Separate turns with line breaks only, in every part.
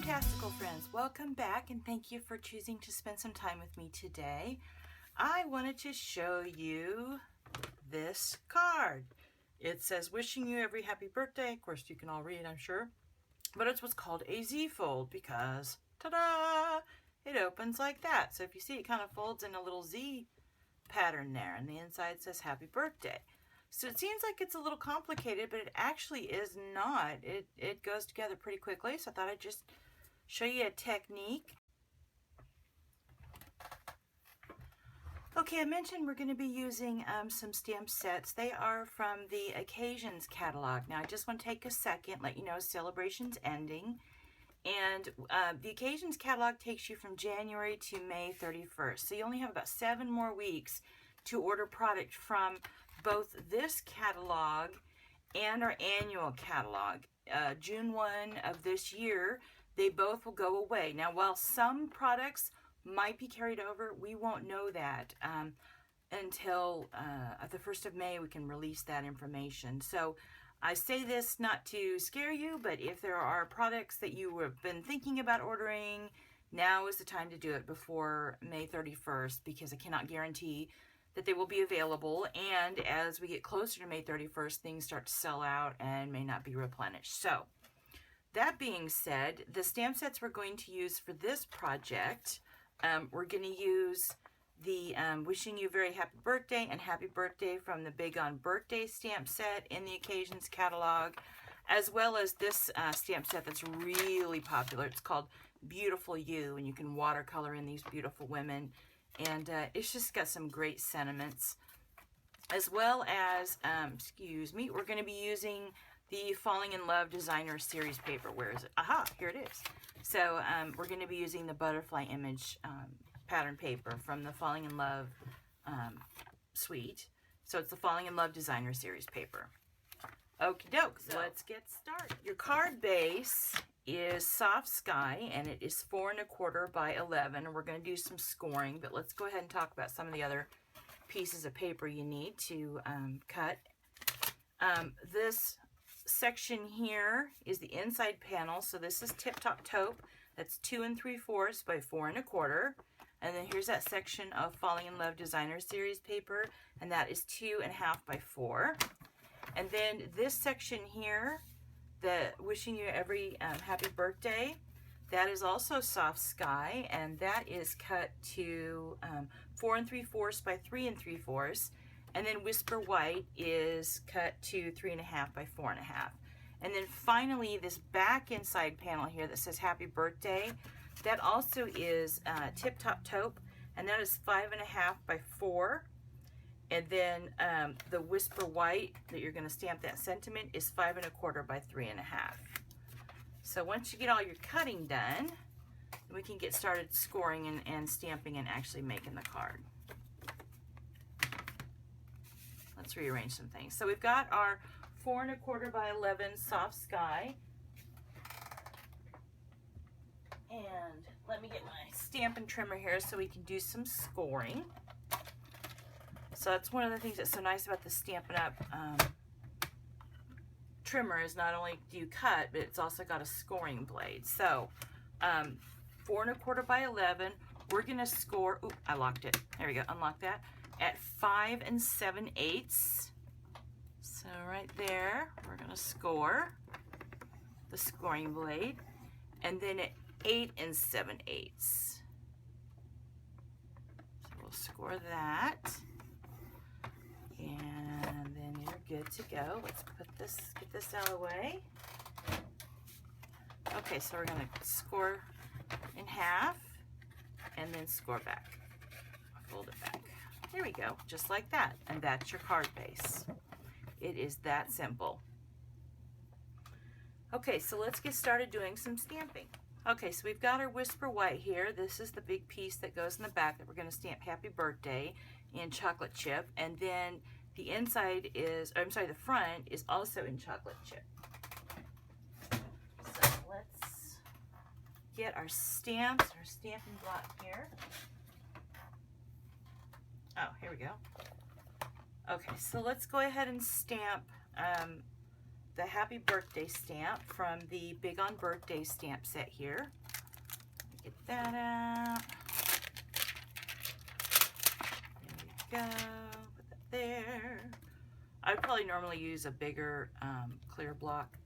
Stamptastical friends, welcome back and thank you for choosing to spend some time with me today. I wanted to show you this card. It says wishing you every happy birthday. Of course you can all read, I'm sure, but it's what's called a Z-Fold because ta-da, it opens like that. So if you see, it kind of folds in a little Z pattern there, and the inside says happy birthday. So it seems like it's a little complicated, but it actually is not. It goes together pretty quickly, so I thought I'd just show you a technique. Okay, I mentioned we're going to be using some stamp sets. They are from the Occasions catalog. Now I just want to take a second, let you know celebration's ending. And the Occasions catalog takes you from January to May 31st. So you only have about 7 more weeks to order product from both this catalog and our annual catalog. June 1 of this year, they both will go away. Now, while some products might be carried over, we won't know that until the 1st of May we can release that information. So I say this not to scare you, but if there are products that you have been thinking about ordering, now is the time to do it before May 31st, because I cannot guarantee that they will be available, and as we get closer to May 31st, things start to sell out and may not be replenished. So that being said, the stamp sets we're going to use for this project, we're going to use the Wishing You a Very Happy Birthday and Happy Birthday from the Big on Birthday stamp set in the Occasions catalog, as well as this stamp set that's really popular. It's called Beautiful You, and you can watercolor in these beautiful women. And it's just got some great sentiments, as well as, we're going to be using the Falling in Love Designer Series paper. Where is it? Aha, here it is. So we're going to be using the butterfly image pattern paper from the Falling in Love suite. So it's the Falling in Love Designer Series paper. Okie doke, so let's get started. Your card base is Soft Sky, and it is 4 1/4 by 11, and we're going to do some scoring, but let's go ahead and talk about some of the other pieces of paper you need to cut. This section here is the inside panel, so this is Tip Top Taupe. That's 2 3/4 by 4 1/4, and then here's that section of Falling in Love Designer Series paper, and that is 2 1/2 by 4. And then this section here, the Wishing You Every Happy Birthday, that is also Soft Sky, and that is cut to 4 3/4 by 3 3/4. And then Whisper White is cut to 3 1/2 by 4 1/2. And then finally, this back inside panel here that says Happy Birthday, that also is Tip Top Taupe, and that is 5 1/2 by 4. And then the Whisper White that you're going to stamp that sentiment is 5 1/4 by 3 1/2. So once you get all your cutting done, we can get started scoring and stamping and actually making the card. Let's rearrange some things. So we've got our 4 1/4 by 11 Soft Sky. And let me get my Stampin' Trimmer here so we can do some scoring. So that's one of the things that's so nice about the Stampin' Up trimmer, is not only do you cut, but it's also got a scoring blade. So 4 1/4 by 11, we're going to score, oop, I locked it. There we go, unlock that, at 5 7/8. So right there, we're going to score the scoring blade, and then at 8 7/8. So we'll score that. And then you're good to go. Let's get this out of the way. Okay, so we're going to score in half and then score back. Fold it back. There we go, just like that. And that's your card base. It is that simple. Okay, so let's get started doing some stamping. Okay, so we've got our Whisper White here. This is the big piece that goes in the back that we're going to stamp Happy Birthday in chocolate chip, and then the inside is, I'm sorry, the front is also in chocolate chip. So let's get our stamps, our stamping block here. Oh, here we go. Okay, so let's go ahead and stamp the Happy Birthday stamp from the Big on Birthday stamp set here. Get that out. There we go. Put that there. I'd probably normally use a bigger clear block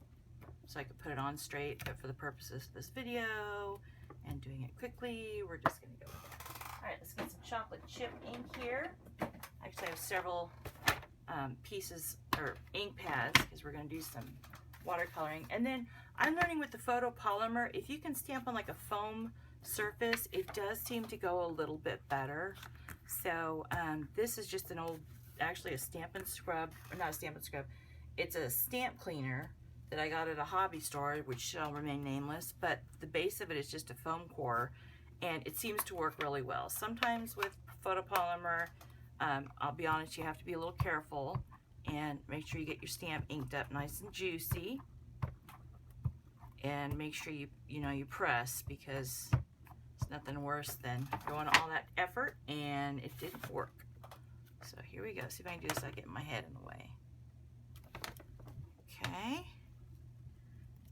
so I could put it on straight, but for the purposes of this video and doing it quickly, we're just going to go with that. All right, let's get some chocolate chip ink here. Actually, I have several pieces or ink pads because we're going to do some watercoloring. And then I'm learning with the photopolymer, if you can stamp on like a foam surface, it does seem to go a little bit better. So this is just an old, actually a Stampin' Scrub, or not a Stampin' Scrub, it's a stamp cleaner that I got at a hobby store, which shall remain nameless, but the base of it is just a foam core, and it seems to work really well. Sometimes with photopolymer, I'll be honest, you have to be a little careful and make sure you get your stamp inked up nice and juicy, and make sure you press, because it's nothing worse than going all that effort and it didn't work. So here we go. See if I can do this without getting my head in the way. Okay.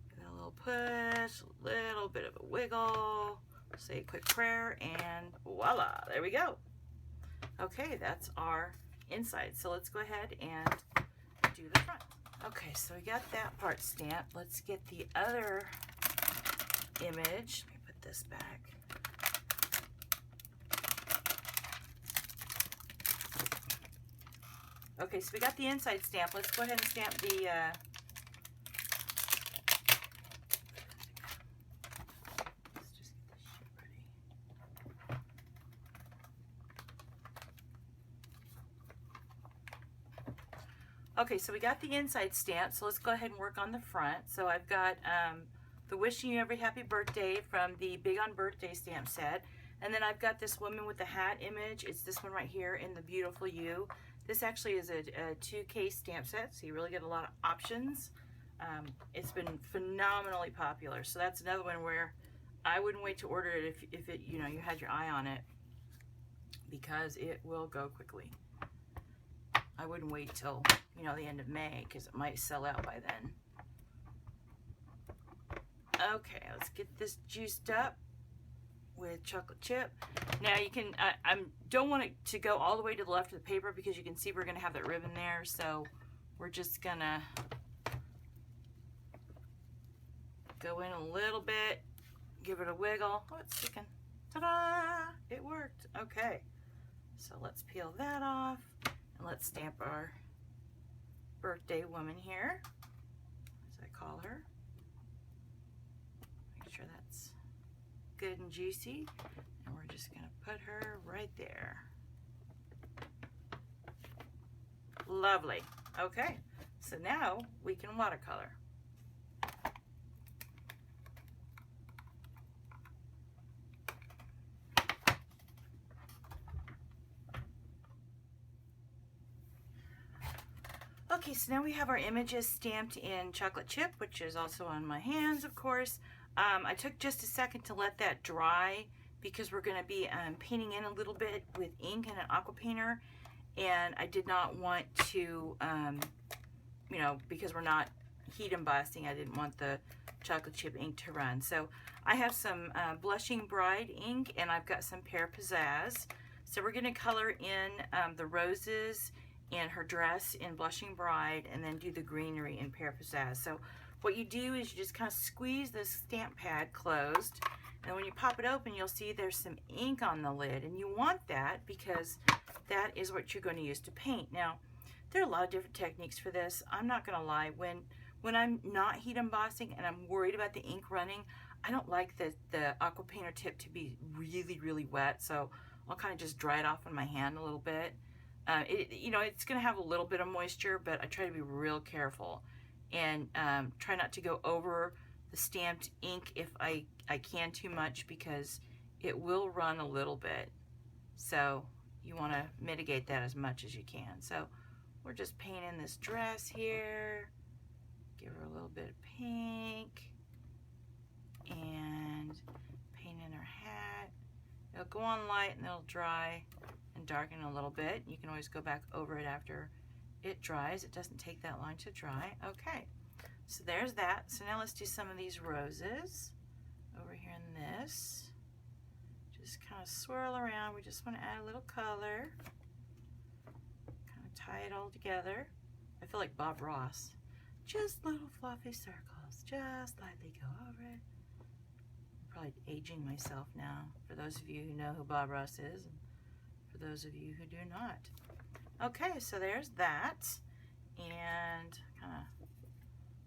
Give it a little push, a little bit of a wiggle, say a quick prayer, and voila, there we go. Okay, that's our inside. So let's go ahead and do the front. Okay, so we got that part stamped. Let's get the other image. Let me put this back. Okay, so we got the inside stamp. Let's go ahead and stamp the let's just get this shit ready. Okay, so we got the inside stamp, so let's go ahead and work on the front. So I've got the Wishing You Every Happy Birthday from the Big on Birthday stamp set. And then I've got this woman with the hat image. It's this one right here in the Beautiful You. This actually is a 2K stamp set, so you really get a lot of options. It's been phenomenally popular. So that's another one where I wouldn't wait to order it if it, you had your eye on it, because it will go quickly. I wouldn't wait till, the end of May, because it might sell out by then. Okay, let's get this juiced up with chocolate chip. Now you can, I don't want it to go all the way to the left of the paper, because you can see we're going to have that ribbon there, so we're just going to go in a little bit, give it a wiggle. Oh, it's sticking. Ta-da! It worked. Okay, so let's peel that off, and let's stamp our birthday woman here, as I call her. Make sure that's good and juicy, and we're just going to put her right there. Lovely. Okay, so now we can watercolor. Okay, so now we have our images stamped in chocolate chip, which is also on my hands, of course. I took just a second to let that dry, because we're going to be painting in a little bit with ink and an aqua painter, and I did not want to, because we're not heat embossing, I didn't want the chocolate chip ink to run. So I have some Blushing Bride ink, and I've got some Pear Pizzazz. So we're going to color in the roses and her dress in Blushing Bride, and then do the greenery in Pear Pizzazz. So what you do is you just kind of squeeze this stamp pad closed, and when you pop it open, you'll see there's some ink on the lid, and you want that because that is what you're going to use to paint. Now, there are a lot of different techniques for this. I'm not going to lie, when I'm not heat embossing and I'm worried about the ink running, I don't like the aqua painter tip to be really, really wet, so I'll kind of just dry it off on my hand a little bit. It's going to have a little bit of moisture, but I try to be real careful and try not to go over the stamped ink if I can too much, because it will run a little bit. So you want to mitigate that as much as you can. So we're just painting this dress here. Give her a little bit of pink and painting her hat. It'll go on light and it'll dry and darken a little bit. You can always go back over it after it dries. It doesn't take that long to dry. Okay, So there's that. So now let's do some of these roses over here in this. Just kind of swirl around. We just want to add a little color. Kind of tie it all together. I feel like Bob Ross. Just little fluffy circles. Just lightly go over it. I'm probably aging myself now, for those of you who know who Bob Ross is, and for those of you who do not. Okay, so there's that. And kind of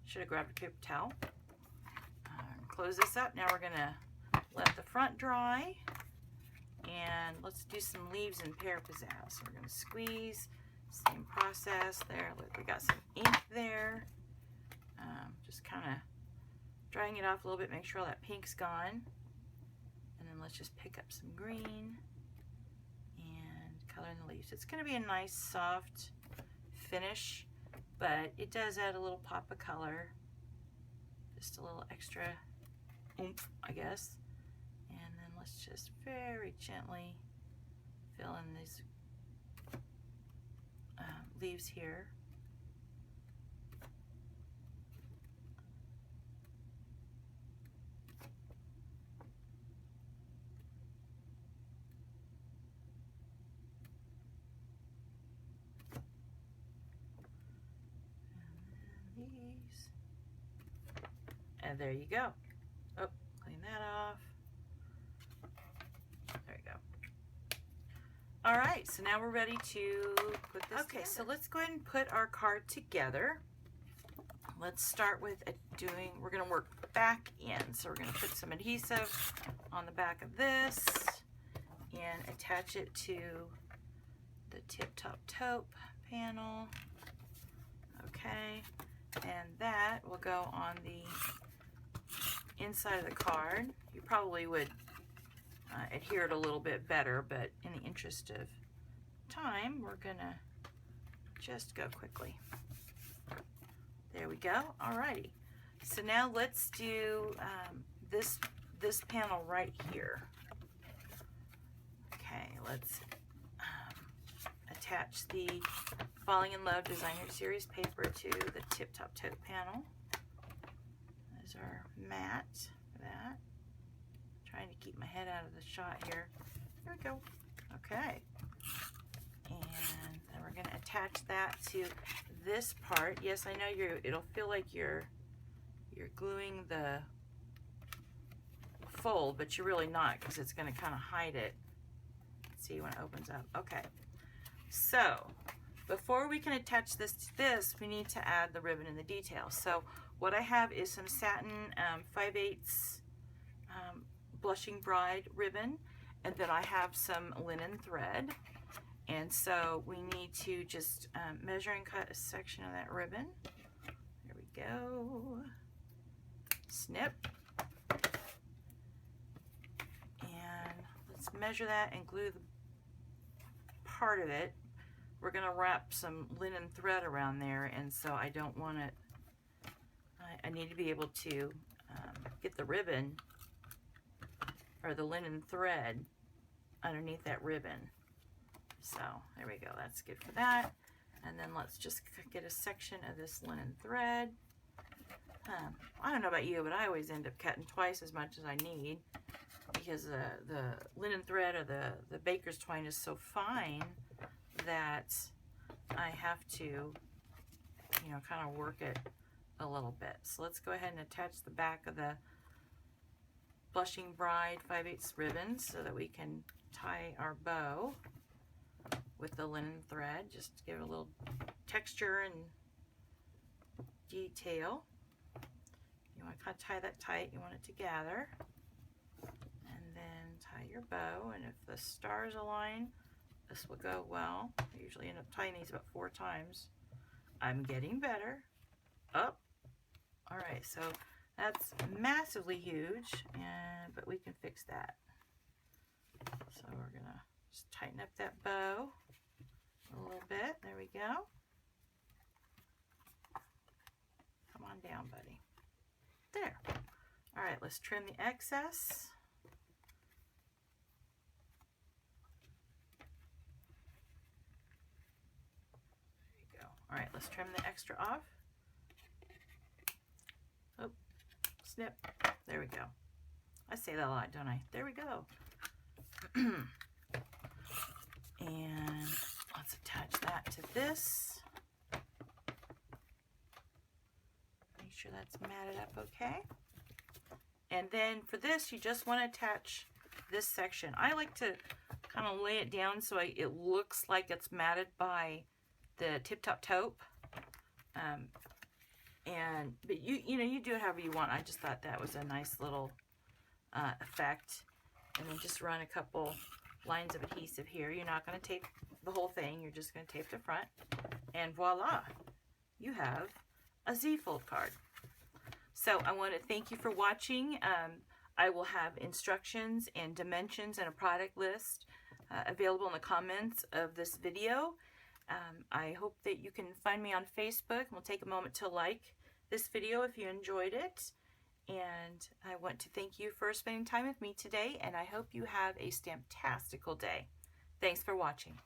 should have grabbed a paper towel. Close this up. Now we're going to let the front dry. And let's do some leaves and pear pizzazz. So we're going to squeeze. Same process there. Look, we got some ink there. Just kind of drying it off a little bit. Make sure all that pink's gone. And then let's just pick up some green and color in the leaves. It's going to be a nice soft finish, but it does add a little pop of color. Just a little extra oomph, I guess. And then let's just very gently fill in these leaves here. And then these. And there you go. Oh, clean that off. There you go. All right, so now we're ready to put this together. So let's go ahead and put our card together. Let's start with we're gonna work back in. So we're gonna put some adhesive on the back of this and attach it to the tip top taupe panel. Okay, and that will go on the inside of the card. You probably would adhere it a little bit better, but in the interest of time, we're gonna just go quickly. There we go. Alrighty. So now let's do this panel right here. Okay, let's attach the Falling in Love Designer Series paper to the Tip Top Taupe panel. There's our mat for that. Trying to keep my head out of the shot here. There we go. Okay. And then we're going to attach that to this part. Yes, I know it'll feel like you're gluing the fold, but you're really not, because it's going to kind of hide it. See when it opens up. Okay. So before we can attach this to this, we need to add the ribbon and the details. So what I have is some satin 5/8 Blushing Bride ribbon, and then I have some linen thread. And so we need to just measure and cut a section of that ribbon. There we go. Snip. And let's measure that and glue the part of it. We're going to wrap some linen thread around there, and so I don't want it, I need to be able to get the ribbon or the linen thread underneath that ribbon. So there we go, that's good for that. And then let's just get a section of this linen thread. I don't know about you, but I always end up cutting twice as much as I need, because the linen thread or the baker's twine is so fine that I have to, you know, kind of work it a little bit. So let's go ahead and attach the back of the Blushing Bride 5/8 ribbon so that we can tie our bow with the linen thread. Just to give it a little texture and detail. You want to kind of tie that tight. You want it to gather. And then tie your bow. And if the stars align, this will go well. I usually end up tying these about 4 times. I'm getting better. Up. All right, so that's massively huge, but we can fix that. So we're gonna just tighten up that bow a little bit. There we go. Come on down, buddy. There. All right, let's trim the excess. There you go. All right, let's trim the extra off. snip. There we go. I say that a lot, don't I? There we go. And let's attach that to this. Make sure that's matted up okay. And then for this, you just want to attach this section. I like to kind of lay it down so it looks like it's matted by the tip-top taupe. But you do it however you want. I just thought that was a nice little effect. And then just run a couple lines of adhesive here. You're not going to tape the whole thing. You're just going to tape the front. And voila, you have a Z-Fold card. So I want to thank you for watching. I will have instructions and dimensions and a product list available in the comments of this video. I hope that you can find me on Facebook. We'll take a moment to like this video if you enjoyed it. And I want to thank you for spending time with me today, and I hope you have a Stamptastical day. Thanks for watching.